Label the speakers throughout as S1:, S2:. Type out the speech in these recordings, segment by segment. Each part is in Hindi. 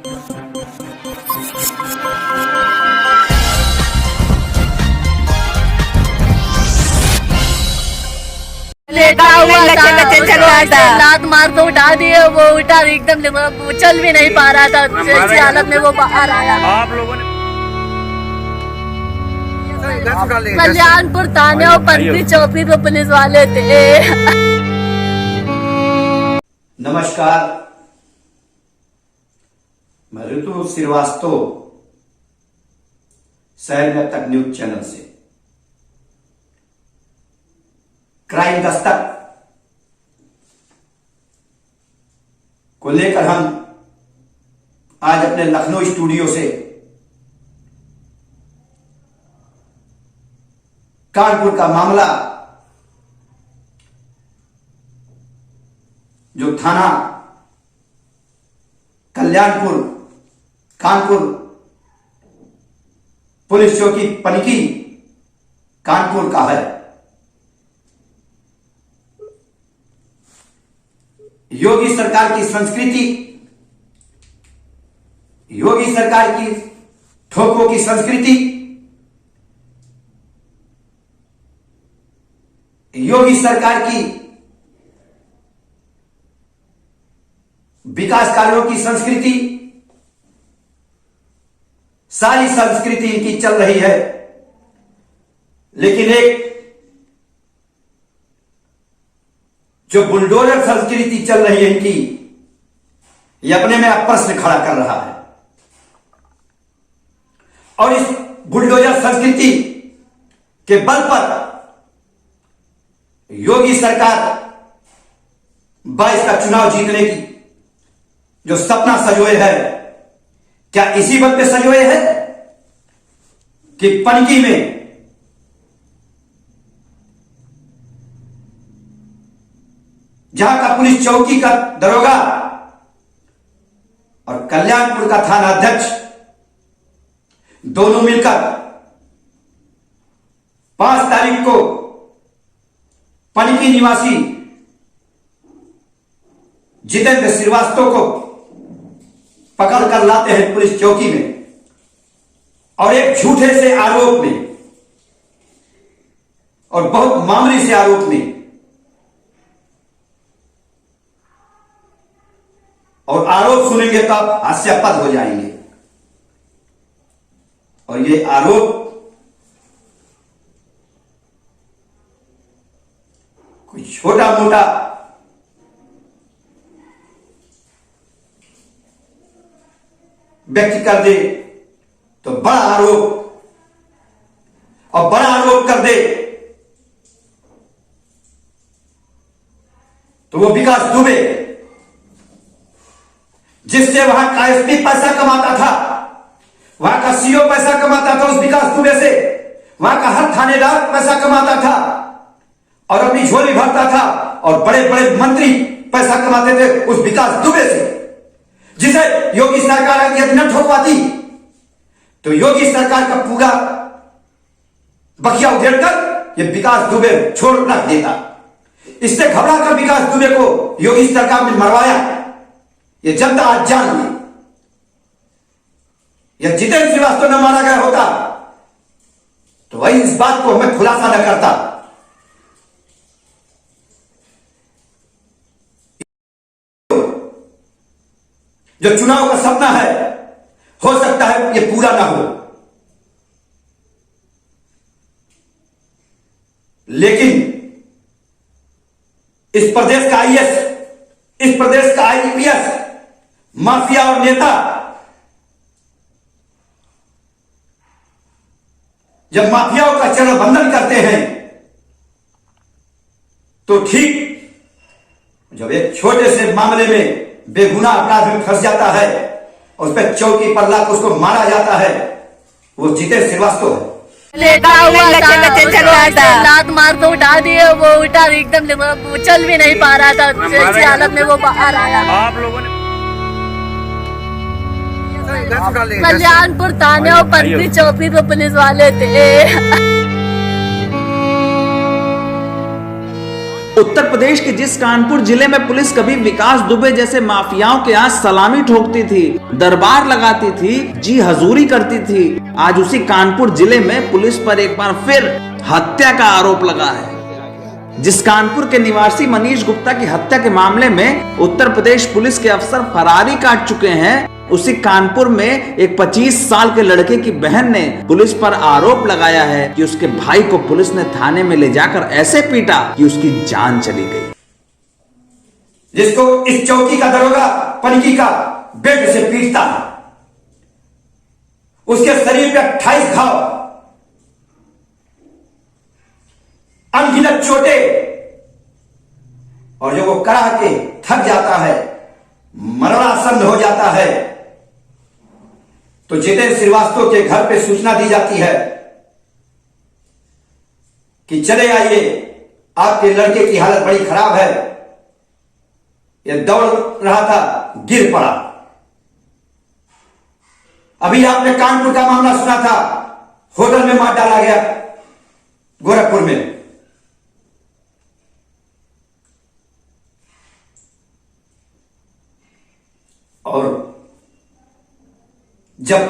S1: लात मार तो उठा दिए, वो उठा एकदम वो चल भी नहीं पा रहा था, जैसी हालत में वो बाहर आया।
S2: आप लोगों ने
S1: कल्याणपुर थाने और पंथी चौकी पे पुलिस वाले थे।
S3: नमस्कार, मैं ऋतु श्रीवास्तव, शहर में अब तक न्यूज चैनल से। क्राइम दस्तक को लेकर हम आज अपने लखनऊ स्टूडियो से कानपुर का मामला, जो थाना कल्याणपुर कानपुर पुलिस चौकी पनकी कानपुर का है। योगी सरकार की संस्कृति, योगी सरकार की ठोकों की संस्कृति, योगी सरकार की विकास कार्यों की संस्कृति, सारी संस्कृति इनकी चल रही है। लेकिन एक जो बुलडोजर संस्कृति चल रही है इनकी, ये अपने में अब प्रश्न खड़ा कर रहा है। और इस बुलडोजर संस्कृति के बल पर योगी सरकार 22 का चुनाव जीतने की जो सपना सजोए है, क्या इसी बल पे सजोए है कि पनकी में जहां का पुलिस चौकी का दरोगा और कल्याणपुर का थाना अध्यक्ष दोनों मिलकर 5 तारीख को पनकी निवासी जितेंद्र श्रीवास्तव को पकड़ कर लाते हैं पुलिस चौकी में, और एक झूठे से आरोप में और बहुत मामूली से आरोप में, और आरोप सुनेंगे तो आप हास्यास्पद हो जाएंगे। और ये आरोप कोई छोटा मोटा व्यक्ति कर दे तो बड़ा आरोप, और बड़ा आरोप कर दे तो वो विकास दुबे, जिससे वहां का एसपी पैसा कमाता था, वहां का सीओ पैसा कमाता था उस विकास दुबे से, वहां का हर थानेदार पैसा कमाता था और अपनी झोली भरता था, और बड़े बड़े मंत्री पैसा कमाते थे उस विकास दुबे से, जिसे योगी सरकार यदि न ठोकवाती तो योगी सरकार का पूरा बखिया उधेड़कर ये विकास दुबे छोड़ रख देता। इससे घबरा कर विकास दुबे को योगी सरकार ने मरवाया, ये जनता आज जान ली। यह जितेंद्र श्रीवास्तव न मारा गया होता तो वही इस बात को हमें खुलासा न करता। जो चुनाव का सपना है, हो सकता है ये पूरा ना हो, लेकिन इस प्रदेश का आईएएस, इस प्रदेश का आईपीएस माफिया और नेता जब माफियाओं का चरण बंधन करते हैं तो ठीक जब एक छोटे से मामले में बेगुनाह अपराध में फंस जाता है और उस पर चौकी पर लाकर उसको मारा जाता है, वो जितेंद्र श्रीवास्तव है।
S1: लात मार तो उठा दिए, वो उठा एकदम वो चल भी नहीं पा रहा था, जैसी हालत में वो बाहर आया।
S2: आप लोगों ने
S1: कल्याणपुर थाने और पंथी चौकी पे पुलिस वाले थे।
S2: उत्तर प्रदेश के जिस कानपुर जिले में पुलिस कभी विकास दुबे जैसे माफियाओं के यहाँ सलामी ठोकती थी, दरबार लगाती थी, जी हजूरी करती थी, आज उसी कानपुर जिले में पुलिस पर एक बार फिर हत्या का आरोप लगा है। जिस कानपुर के निवासी मनीष गुप्ता की हत्या के मामले में उत्तर प्रदेश पुलिस के अफसर फरारी काट चुके हैं, उसी कानपुर में एक 25 साल के लड़के की बहन ने पुलिस पर आरोप लगाया है कि उसके भाई को पुलिस ने थाने में ले जाकर ऐसे पीटा कि उसकी जान चली गई।
S3: जिसको इस चौकी का दरोगा पनकी का बेड से पीटता है, उसके शरीर पे 28 घाव, अनगिनत चोटें, और जो वो करा के थक जाता है, मरणासन्न हो जाता है, तो जितेंद्र श्रीवास्तव के घर पे सूचना दी जाती है कि चले आइए, आपके लड़के की हालत बड़ी खराब है, यह दौड़ रहा था, गिर पड़ा। अभी आपने कानपुर का मामला सुना था, होटल में मार डाला गया गोरखपुर में। और जब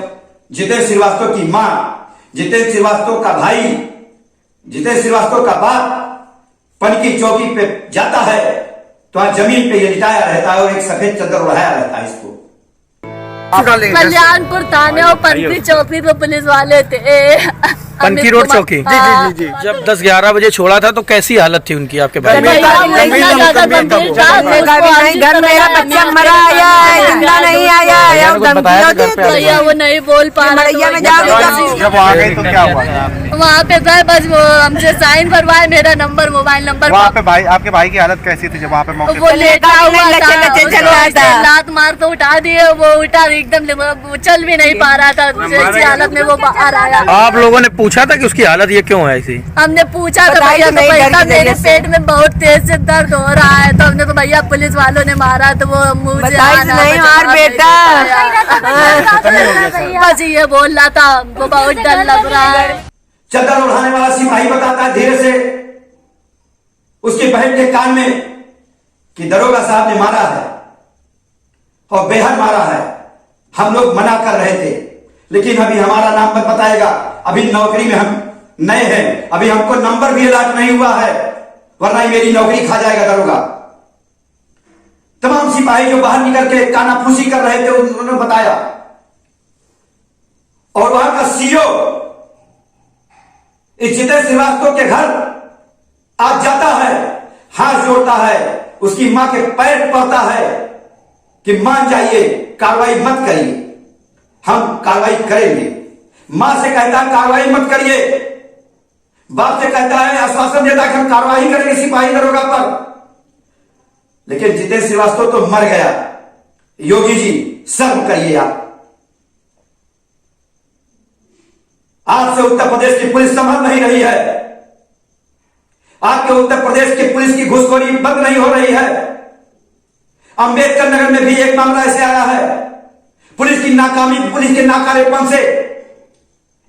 S3: जितेंद्र श्रीवास्तव की मां, जितेंद्र श्रीवास्तव का भाई, जितेंद्र श्रीवास्तव का बाप पनकी चौकी पे जाता है, तो आज जमीन पे ये लिटाया रहता है और एक सफेद चादर उड़ाया रहता है इसको।
S1: कल्याणपुर थाने और पनकी चौकी पे पुलिस वाले थे।
S4: पनकी रोड चौकी। जी जी जी। जब 10-11 बजे छोड़ा था तो कैसी हालत थी उनकी आपके बारे में?
S5: घर मेरा बच्चा मरा आया है, जिंदा नहीं आया है,
S1: वो नहीं बोल पा रहा।
S6: जब वहाँ गए तो क्या हुआ?
S1: वहाँ पे गए, बस वो हमसे साइन करवाए, मेरा नंबर, मोबाइल नंबर।
S6: वहाँ पे भाई, आपके भाई की हालत कैसी थी जब वहाँ पे मौके?
S1: वो लेटा हुआ था, लात मार के उठा दिए, वो उठा एकदम, वो चल भी नहीं पा रहा था, जैसी हालत में वो बाहर आया।
S4: आप लोगों ने पूछा था कि उसकी हालत ये क्यों है ऐसी?
S1: हमने पूछा तो भैया तो भैया मेरे पेट में बहुत तेज से दर्द हो रहा है, तो हमने तो भैया पुलिस वालों ने मारा, तो वो मुझे
S5: नहीं मार बेटा,
S1: बस ये बोल रहा था, हमको बहुत डर लग रहा है।
S3: चादर उड़ाने वाला सिपाही बताता है धीरे से उसकी बहन के कान में कि दरोगा साहब ने मारा है और बेहद मारा है। हम लोग मना कर रहे थे, लेकिन अभी हमारा नाम मत बताएगा, अभी नौकरी में हम नए हैं, अभी हमको नंबर भी अलॉट नहीं हुआ है, वरना ही मेरी नौकरी खा जाएगा दरोगा। तमाम सिपाही जो बाहर निकल के कानाफूसी कर रहे थे उन्होंने बताया, और वहां का सीओ इस जितेंद्र श्रीवास्तव के घर आज जाता है, हाथ जोड़ता है, उसकी मां के पैर पड़ता है कि मान जाइए, कार्रवाई मत करिए, हम कार्रवाई करेंगे। मां से कहता है कार्रवाई मत करिए, बाप से कहता है, आश्वासन देता है कि हम कार्रवाई करेंगे सिपाही दरोगा पर, लेकिन जितेंद्र श्रीवास्तव तो मर गया। योगी जी शर्म करिए आप। आज से उत्तर प्रदेश की पुलिस संभल नहीं रही है, आपके उत्तर प्रदेश की पुलिस की घुसखोरी बंद नहीं हो रही है। अंबेडकर नगर में भी एक मामला ऐसे आया है, पुलिस की नाकामी, पुलिस के नाकारेपन से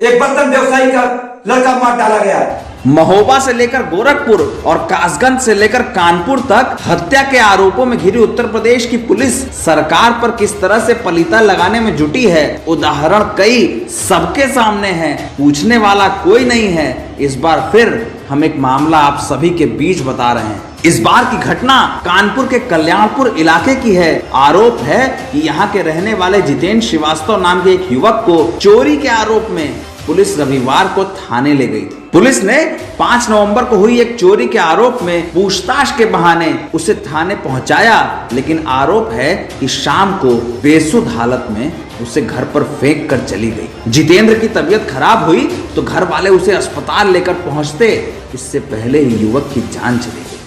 S3: एक बर्तन व्यवसायी का लड़का मार डाला गया है।
S2: महोबा से लेकर गोरखपुर और कासगंज से लेकर कानपुर तक हत्या के आरोपों में घिरी उत्तर प्रदेश की पुलिस सरकार पर किस तरह से पलीता लगाने में जुटी है, उदाहरण कई सबके सामने हैं, पूछने वाला कोई नहीं है। इस बार फिर हम एक मामला आप सभी के बीच बता रहे हैं। इस बार की घटना कानपुर के कल्याणपुर इलाके की है। आरोप है कि यहाँ के रहने वाले जितेंद्र श्रीवास्तव नाम के एक युवक को चोरी के आरोप में पुलिस रविवार को थाने ले गई थी। पुलिस ने 5 नवंबर को हुई एक चोरी के आरोप में पूछताछ के बहाने उसे थाने पहुंचाया, लेकिन आरोप है कि शाम को बेसुध हालत में उसे घर पर फेंक कर चली गई। जितेंद्र की तबीयत खराब हुई तो घर वाले उसे अस्पताल लेकर पहुंचते, इससे पहले ही युवक की जान चली गई।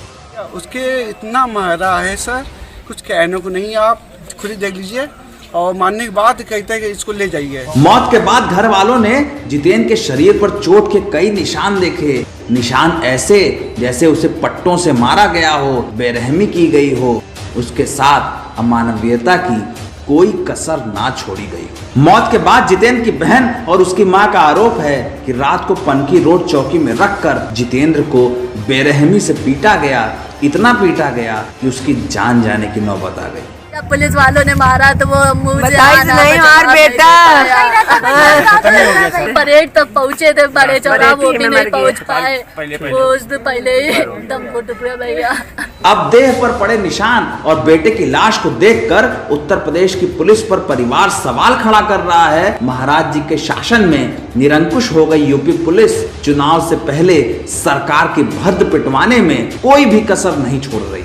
S7: उसके इतना मारा है सर, कुछ कहने को नहीं, आप खुद ही देख लीजिए, और मारने के बाद कहते हैं कि इसको ले जाइए।
S2: मौत के बाद घर वालों ने जितेंद्र के शरीर पर चोट के कई निशान देखे। निशान ऐसे जैसे उसे पट्टों से मारा गया हो, बेरहमी की गई हो, उसके साथ अमानवीयता की कोई कसर ना छोड़ी गई। मौत के बाद जितेंद्र की बहन और उसकी मां का आरोप है कि रात को पनकी रोड चौकी में रखकर जितेंद्र को बेरहमी से पीटा गया। इतना पीटा गया कि उसकी जान जाने की नौबत आ गई।
S1: जब पुलिस वालों ने मारा तो वो मुझे
S5: बताइए नहीं मार बेटा।
S1: परेड तक पहुँचे थे, बड़े चौड़ा वो भी नहीं पहुँच पाए, वो उस दिन पहले ही एकदम घुट गया भैया।
S2: अब देह पर पड़े निशान और बेटे की लाश को देखकर उत्तर प्रदेश की पुलिस पर परिवार सवाल खड़ा कर रहा है। महाराज जी के शासन में निरंकुश हो गई यूपी पुलिस चुनाव से पहले सरकार की भद्द पिटवाने में कोई भी कसर नहीं छोड़ रही।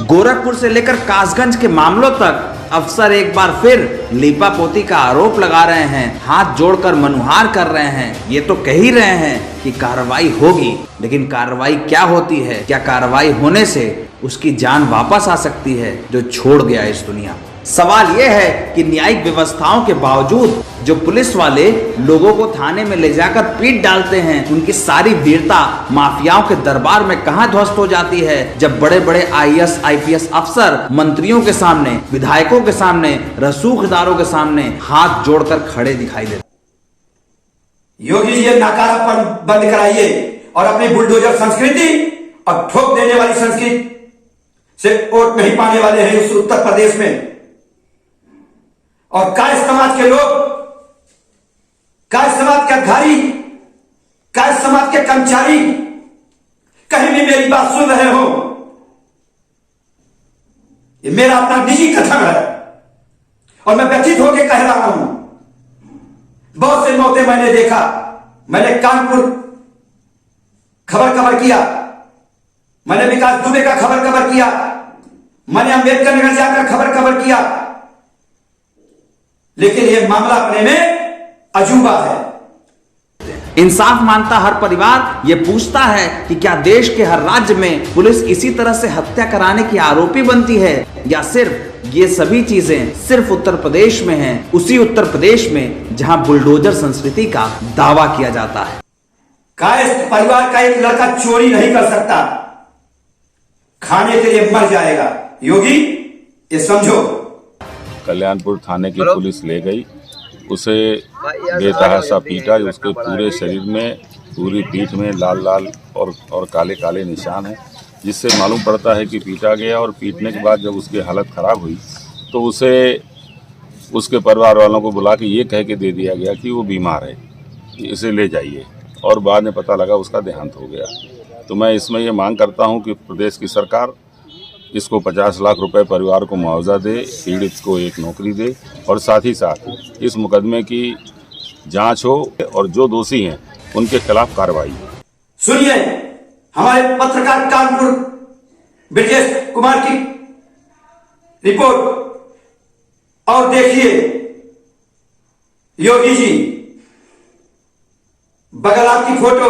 S2: गोरखपुर से लेकर कासगंज के मामलों तक अफसर एक बार फिर लीपापोती का आरोप लगा रहे हैं, हाथ जोड़कर मनुहार कर रहे हैं। ये तो कह ही रहे हैं कि कार्रवाई होगी, लेकिन कार्रवाई क्या होती है? क्या कार्रवाई होने से उसकी जान वापस आ सकती है जो छोड़ गया इस दुनिया? सवाल यह है कि न्यायिक व्यवस्थाओं के बावजूद जो पुलिस वाले लोगों को थाने में ले जाकर पीट डालते हैं, उनकी सारी वीरता माफियाओं के दरबार में कहां ध्वस्त हो जाती है, जब बड़े बड़े आईएएस आईपीएस अफसर मंत्रियों के सामने, विधायकों के सामने, रसूखदारों के सामने हाथ जोड़कर खड़े दिखाई देते।
S3: योगी जी, ये नकारापन बंद कराइए और अपनी बुलडोजर संस्कृति और ठोक देने वाली संस्कृति से वोट नहीं पाने वाले हैं इस उत्तर प्रदेश में। और काय समाज के लोग, काय समाज के अधिकारी, काय समाज के कर्मचारी कहीं भी मेरी बात सुन रहे हो, ये मेरा अपना निजी कथन है और मैं व्यथित होकर कह रहा हूं। बहुत से मौके मैंने देखा, मैंने कानपुर खबर किया, मैंने विकास दुबे का खबर किया, मैंने अंबेडकर नगर जाकर खबर किया, लेकिन यह मामला अपने में अजूबा है।
S2: इंसाफ मांगता हर परिवार ये पूछता है कि क्या देश के हर राज्य में पुलिस इसी तरह से हत्या कराने की आरोपी बनती है, या सिर्फ ये सभी चीजें सिर्फ उत्तर प्रदेश में हैं, उसी उत्तर प्रदेश में जहां बुलडोजर संस्कृति का दावा किया जाता है।
S3: कायस्थ परिवार का एक लड़का चोरी नहीं कर सकता, खाने के लिए मर जाएगा। योगी, ये समझो।
S8: कल्याणपुर थाने की पुलिस ले गई, उसे बेतहाशा पीटा, उसके पूरे शरीर में, पूरी पीठ में लाल लाल और काले काले निशान हैं, जिससे मालूम पड़ता है कि पीटा गया। और पीटने के बाद जब उसकी हालत ख़राब हुई तो उसे उसके परिवार वालों को बुला के ये कह के दे दिया गया कि वो बीमार है, इसे ले जाइए, और बाद में पता लगा उसका देहांत हो गया। तो मैं इसमें ये मांग करता हूँ कि प्रदेश की सरकार इसको 50 लाख रुपए परिवार को मुआवजा दे, पीड़ित को एक नौकरी दे, और साथ ही साथ इस मुकदमे की जांच हो और जो दोषी हैं उनके खिलाफ कार्रवाई हो।
S3: सुनिए हमारे पत्रकार कानपुर ब्रजेश कुमार की रिपोर्ट और देखिए। योगी जी, बगल आपकी फोटो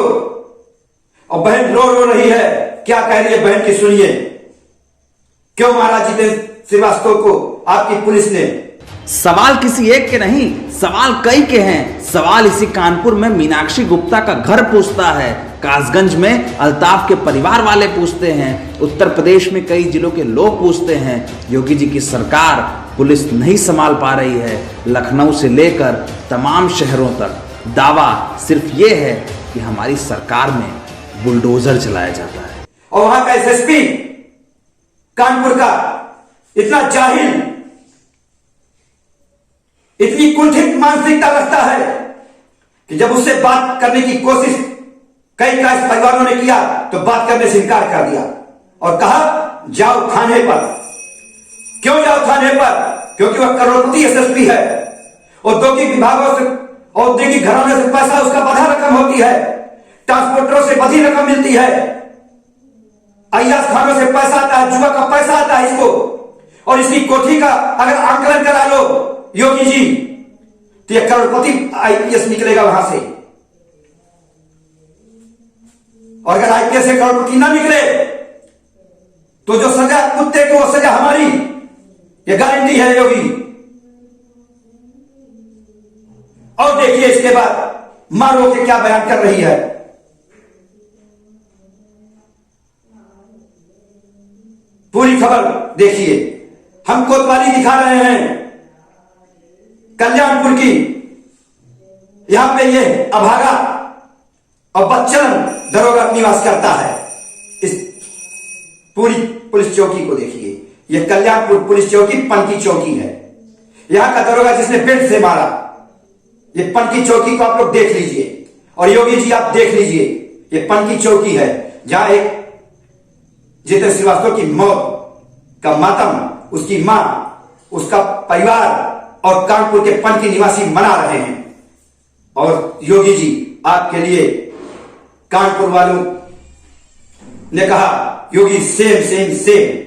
S3: और बहन रो रही है, क्या कह रही है बहन की सुनिए। क्यों मारा जितेंद्र श्रीवास्तव को आपकी पुलिस ने?
S2: सवाल किसी एक के नहीं, सवाल कई के हैं। सवाल इसी कानपुर में मीनाक्षी गुप्ता का घर पूछता है, कासगंज में अल्ताफ के परिवार वाले पूछते हैं, उत्तर प्रदेश में कई जिलों के लोग पूछते हैं। योगी जी की सरकार पुलिस नहीं संभाल पा रही है। लखनऊ से लेकर तमाम शहरों तक दावा सिर्फ ये है कि हमारी सरकार में बुलडोजर चलाया जाता है।
S3: और वहां का एसएसपी कानपुर का इतना जाहिल, इतनी कुंठित मानसिकता रखता है कि जब उससे बात करने की कोशिश कई कास्ट परिवारों ने किया तो बात करने से इनकार कर दिया और कहा जाओ थाने पर। क्यों जाओ थाने पर? क्योंकि वह करोड़पति एसएसपी है। औद्योगिक विभागों से, औद्योगिक घराने से पैसा उसका बधा रकम होती है, ट्रांसपोर्टरों से बधी रकम मिलती है, अय्याज खानों से पैसा आता है, जुआ का पैसा आता है इसको। और इसकी कोठी का अगर आंकलन करा लो योगी जी तो यह करोड़पति आईपीएस निकलेगा वहां से। और अगर आईपीएस से करोड़पति ना निकले तो जो सजा कुत्ते को वो सजा हमारी, ये गारंटी है योगी। और देखिए इसके बाद मारो के क्या बयान कर रही है। पूरी खबर देखिए, हम कोतवाली दिखा रहे हैं कल्याणपुर की। यहां पे ये अभागा और बच्चन दरोगा निवास करता है। इस पूरी पुलिस चौकी को देखिए, यह कल्याणपुर पुलिस चौकी पनकी चौकी है। यहां का दरोगा जिसने बेल्ट से मारा, ये पनकी चौकी को आप लोग देख लीजिए। और योगी जी आप देख लीजिए, ये पनकी चौकी है जहां एक जितेंद्र श्रीवास्तव की मौत का मातम उसकी मां, उसका परिवार और कानपुर के पनकी निवासी मना रहे हैं। और योगी जी आपके लिए कानपुर वालों ने कहा, योगी सेम सेम सेम।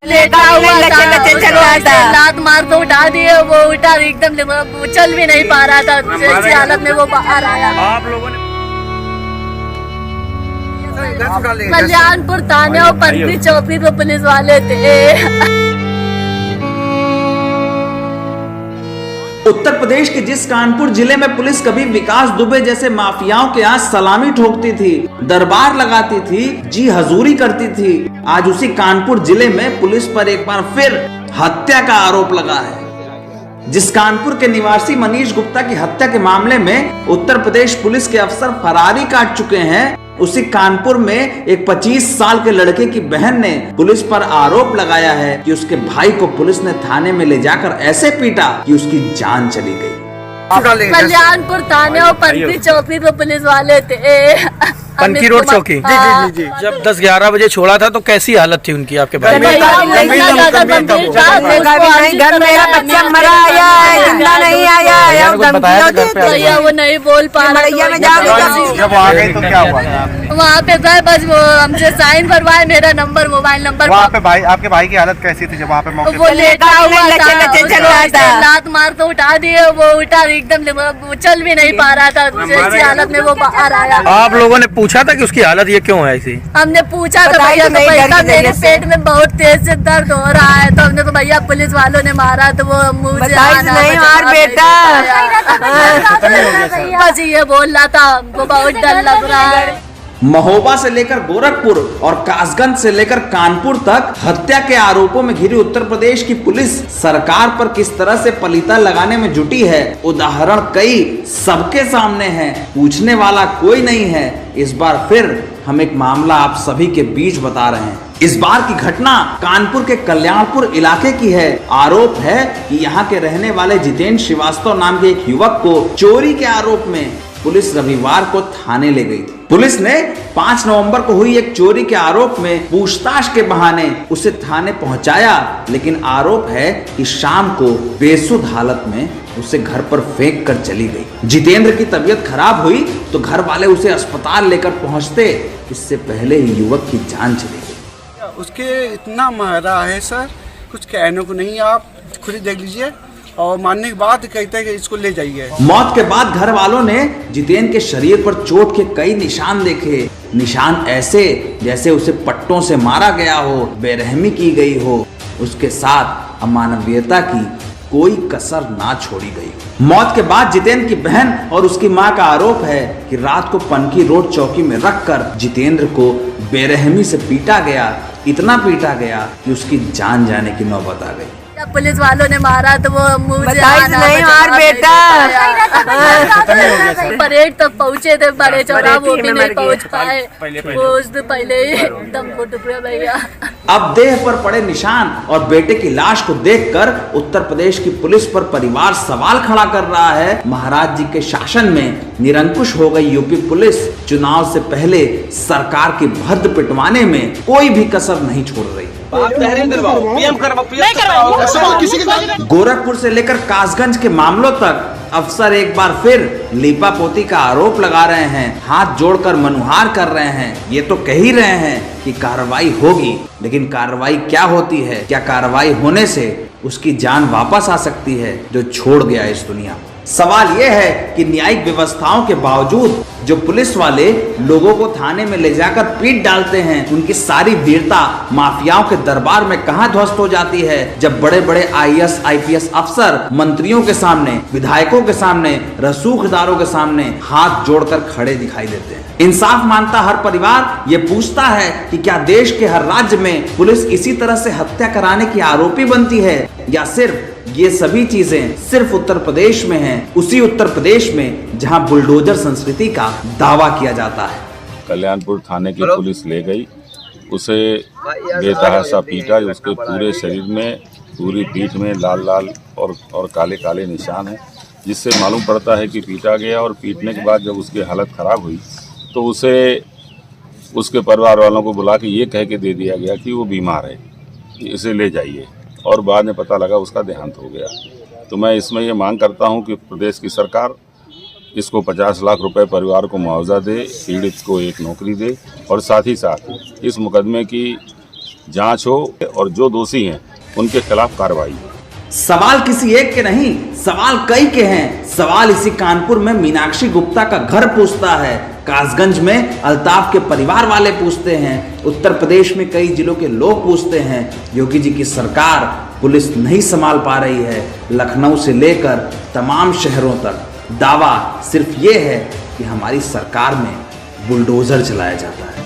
S1: लेटा हुआ था, उसको लात मार के उठा दिए, वो उठा एकदम वो चल भी नहीं पा रहा था, जैसी हालत में वो बाहर आया।
S4: आप लोगों ने
S1: कल्याणपुर थाने और पनकी चौकी पे पुलिस वाले थे।
S2: उत्तर प्रदेश के जिस कानपुर जिले में पुलिस कभी विकास दुबे जैसे माफियाओं के यहाँ सलामी ठोकती थी, दरबार लगाती थी, जी हजूरी करती थी, आज उसी कानपुर जिले में पुलिस पर एक बार फिर हत्या का आरोप लगा है। जिस कानपुर के निवासी मनीष गुप्ता की हत्या के मामले में उत्तर प्रदेश पुलिस के अफसर फरारी काट चुके हैं, उसी कानपुर में एक 25 साल के लड़के की बहन ने पुलिस पर आरोप लगाया है कि उसके भाई को पुलिस ने थाने में ले जाकर ऐसे पीटा कि उसकी जान चली गई।
S1: कल्याणपुर थाने और पनकी चौकी पे पुलिस वाले थे।
S4: पनकी रोड चौकी। जी। जब 10-11 बजे छोड़ा था तो कैसी हालत थी उनकी आपके भाई?
S5: घर मेरा बच्चा मरा आया है, जिंदा नहीं आया है।
S1: भैया वो नहीं बोल पा रहा।
S6: जब आ गए तो क्या हुआ?
S1: वहाँ पे गए, बस वो हमसे साइन करवाए, मेरा नंबर मोबाइल नंबर।
S6: वहाँ पे भाई आपके भाई की हालत कैसी थी जब वहाँ पे मौके
S1: वो लेटा हुआ था, लात मार के उठा दिए, वो उठा एकदम वो चल भी नहीं पा रहा था, जैसी हालत में वो बाहर आया।
S4: आप लोगों ने पूछा था कि उसकी हालत ये क्यों है ऐसी?
S1: हमने पूछा तो भैया मेरे पेट में बहुत तेज से दर्द हो रहा है, तो हमने तो भैया पुलिस वालों ने मारा, तो वो मुझे
S5: नहीं मार बेटा,
S1: बस ये बोल रहा था, हमको बहुत डर लग रहा है।
S2: महोबा से लेकर गोरखपुर और कासगंज से लेकर कानपुर तक हत्या के आरोपों में घिरी उत्तर प्रदेश की पुलिस सरकार पर किस तरह से पलीता लगाने में जुटी है, उदाहरण कई सबके सामने हैं, पूछने वाला कोई नहीं है। इस बार फिर हम एक मामला आप सभी के बीच बता रहे हैं। इस बार की घटना कानपुर के कल्याणपुर इलाके की है। आरोप है कि यहाँ के रहने वाले जितेंद्र श्रीवास्तव नाम के एक युवक को चोरी के आरोप में पुलिस रविवार को थाने ले गई। पुलिस ने 5 नवंबर को हुई एक चोरी के आरोप में पूछताछ के बहाने उसे थाने पहुंचाया, लेकिन आरोप है कि शाम को बेसुध हालत में उसे घर पर फेंक कर चली गई। जितेंद्र की तबीयत खराब हुई तो घर वाले उसे अस्पताल लेकर पहुंचते, इससे पहले ही युवक की जान चली गई।
S7: उसके इतना मारा है सर, कुछ कहने को नहीं, आप खुद ही देख लीजिए। और मारने के बाद कहते हैं कि इसको ले जाइए।
S2: मौत के बाद घर वालों ने जितेंद्र के शरीर पर चोट के कई निशान देखे। निशान ऐसे जैसे उसे पट्टों से मारा गया हो, बेरहमी की गई हो, उसके साथ अमानवीयता की कोई कसर ना छोड़ी गई। मौत के बाद जितेंद्र की बहन और उसकी मां का आरोप है कि रात को पनकी रोड चौकी में रखकर जितेंद्र को बेरहमी से पीटा गया, इतना पीटा गया कि उसकी जान जाने की नौबत आ गई।
S1: पुलिस वालों ने मारा तो वो मुझे
S5: नहीं मार बेटा,
S1: परेड तक पहुँचे थे, बड़े चौराहा वो भी नहीं पहुँच पाए, उस दिन पहले ही दम को टुकड़े भैया।
S2: अब देह पर पड़े निशान और बेटे की लाश को देखकर उत्तर प्रदेश की पुलिस पर परिवार सवाल खड़ा कर रहा है। महाराज जी के शासन में निरंकुश हो गई यूपी पुलिस चुनाव से पहले सरकार की भद्द पिटवाने में कोई भी कसर नहीं छोड़ रही। गोरखपुर से लेकर कासगंज के मामलों तक अफसर एक बार फिर लीपापोती का आरोप लगा रहे हैं, हाथ जोड़कर मनुहार कर रहे हैं। ये तो कह ही रहे हैं कि कार्रवाई होगी, लेकिन कार्रवाई क्या होती है? क्या कार्रवाई होने से उसकी जान वापस आ सकती है जो छोड़ गया इस दुनिया को? सवाल यह है कि न्यायिक व्यवस्थाओं के बावजूद जो पुलिस वाले लोगों को थाने में ले जाकर पीट डालते हैं, उनकी सारी वीरता माफियाओं के दरबार में कहां ध्वस्त हो जाती है, जब बड़े बड़े आईएएस आईपीएस अफसर मंत्रियों के सामने, विधायकों के सामने, रसूखदारों के सामने हाथ जोड़कर खड़े दिखाई देते हैं। इंसाफ मांगता हर परिवार ये पूछता है कि क्या देश के हर राज्य में पुलिस इसी तरह से हत्या कराने की आरोपी बनती है, या सिर्फ ये सभी चीजें सिर्फ उत्तर प्रदेश में हैं, उसी उत्तर प्रदेश में जहां बुलडोजर संस्कृति का दावा किया जाता है।
S8: कल्याणपुर थाने की पुलिस ले गई, उसे बेतहाशा पीटा, उसके पूरे शरीर में, पूरी पीठ में लाल लाल और काले काले निशान हैं, जिससे मालूम पड़ता है कि पीटा गया। और पीटने के बाद जब उसकी हालत खराब हुई तो उसे उसके परिवार वालों को बुला के ये कह के दे दिया गया कि वो बीमार है, इसे ले जाइए, और बाद में पता लगा उसका देहांत हो गया। तो मैं इसमें ये मांग करता हूं कि प्रदेश की सरकार इसको 50 लाख रुपए परिवार को मुआवजा दे, पीड़ित को एक नौकरी दे, और साथ ही साथ इस मुकदमे की जांच हो और जो दोषी हैं उनके खिलाफ कार्रवाई हो।
S2: सवाल किसी एक के नहीं, सवाल कई के हैं। सवाल इसी कानपुर में मीनाक्षी गुप्ता का घर पूछता है, कासगंज में अल्ताफ के परिवार वाले पूछते हैं, उत्तर प्रदेश में कई जिलों के लोग पूछते हैं। योगी जी की सरकार पुलिस नहीं संभाल पा रही है। लखनऊ से लेकर तमाम शहरों तक दावा सिर्फ ये है कि हमारी सरकार में बुलडोजर चलाया जाता है।